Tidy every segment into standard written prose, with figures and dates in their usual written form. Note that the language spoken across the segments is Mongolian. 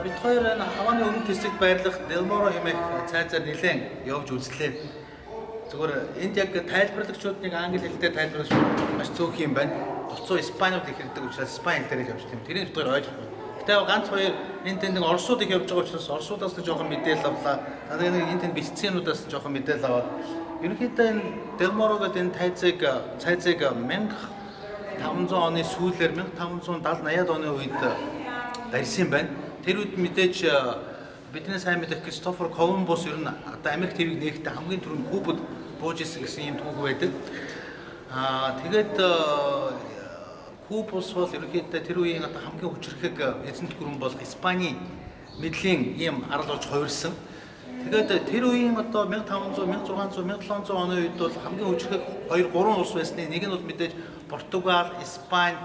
бид хоёр энэ хавааны өмнө тэсэгт байрлах Делморо хэмээх цайзаар нэлээд явж үзлээ. Зүгээр энд яг тайлбарлагчдыг англи хэлээр тайлбарлагч маш цөөх юм байна. Тусцоо Испаниуд их хэлдэг учраас Испани хэл дээр явж тийм. Тэрийг бид хоёр ойлгох байна. Гэтэ ганц хоёр энэ тэнд орсууд их явж байгаа учраас орсуудаас л жоохон мэдээлэл авлаа. Надад энэ тэнд бэлтцэнүүдээс жоохон мэдээлэл аваад ерөнхийдөө энэ Делморо гэдэг энэ цайзыг 1500 оны сүүлээр 1570-80-ад оны үед барьсан байна. Тэр үед мэдээж бидний сайн мэдэх Кристофер Колумбус ер нь одоо Америк твийг нээхдээ хамгийн түрүүнд Кубад бууж исэн гэсэн юм түүх байдаг. Тэгээд Кубус бол ерөнхийдөө тэр үеийн одоо хамгийн хүчрхэг эзэнт гүрэн бол Испани мэдлийн ийм арал болж хувирсан. Тэгээд тэр үеийн одоо 1500, 1600, 1700 оны үед бол хамгийн хүчрхэг 2-3 улс байсны нэг нь бол мэдээж Португал, Испани,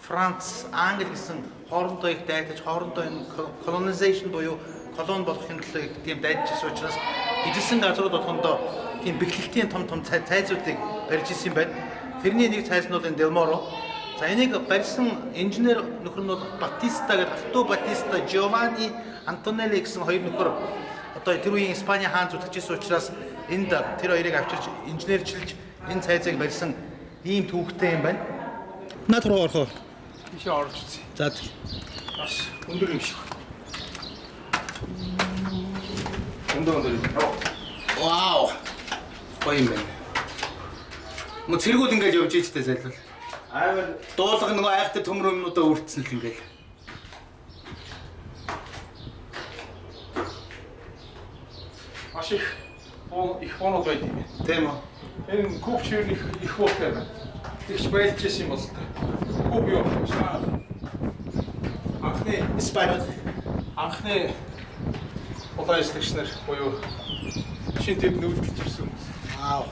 Франц, Англи гэсэн хоорондоо их дайдаж, хоорондоо энэ colonization буюу колон болохын төлөө их тийм дайдажсэн учраас ижилсэн газрууд болохондоо тийм бэхлэлтийн том цайзуудыг барьж ирсэн юм байна. Тэрний нэг цайз нь бол энэ Делморо. За энийг барьсан инженер нөхөр нь бол Батиста гэдэг Артур Батиста, Giovanni Antonelli гэсэн хоёр нөхөр одоо тэр үеийн Испани хаан зүтгэжсэн учраас энд тэр хоёрыг авчирч инженерчилж энэ цайзыг барьсан ийм түүхтэй юм байна. Наад руу орох уу? Тийшээ орж үзье. За бас өндөр юм шиг. Өндөр юм. Вау. Гоё юм байна. Мо цэргүүд ингэж явж ийжтэй зайлвал. Аймаг Дуулга нөгөө айхтай төмөр юмнуудаа үрдсэн л ингээл. маш их бонод байд юм. Тийм үү? Энэ куб чир их болтой байна. Тэгч байлж юм бол куб юу шаа. Анхны Испаниуд анхны улаанчлагч нар буюу шин төв нүүдэлж ирсэн хүмүүс. Вау.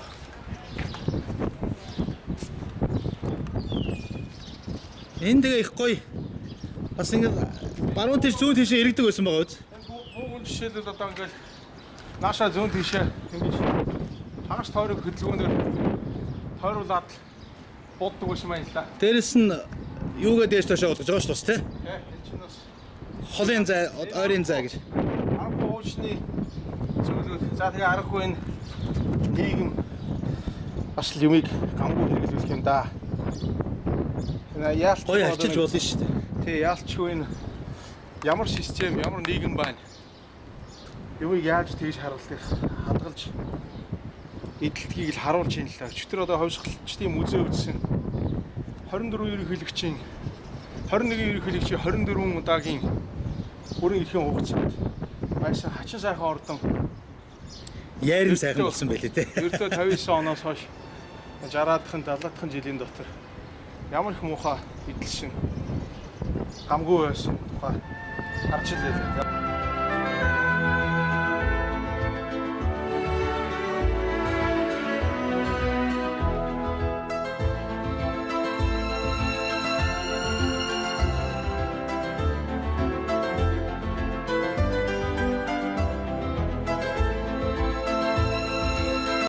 Энд тэгээ их гоё. Бас ингэ баруун тийш зүүн тийш иргэдэг байсан байгаа үз. Буугын жишээлбэл одоо ингээл нааша зүүн тийшээ ингэж хагас тойрог хөдөлгөөнөөр тойруулаад буддаг байсан юм л да. Дээрэс нь юугаа дээш ташаа болгож байгаа шүү дээ. Энэ чинь бас Холын зай, ойрын зай гэж. арга уучны зүйлүүд. За тэгээ аргагүй энэ нийгэм бас л юмыг гамгүй хэрэглүүлэх юм да. Яалч Гоё арчилж болно шүү дээ. Тий, яалчгүй энэ ямар систем, ямар нийгэм байна. Юмыг яаж тэгж харуулдгийг хадгалж эдэлтгийг л харуулж юм л да. Өчтөр одоо ховсгалчдын музей үзсэн 24 ерөнхийлөгчийн 21 ерөнхийлөгчийн 24 удаагийн бүрэн эрхийн хугацаанд байсан хачин сайхан ордон Яарим сайхан болсон байлээ те. ердөө 59 оноос хойш 60-аад 70-аад жилийн дотор ямар их муухай эдэлшин гамгүй байсан тухай харж илээ.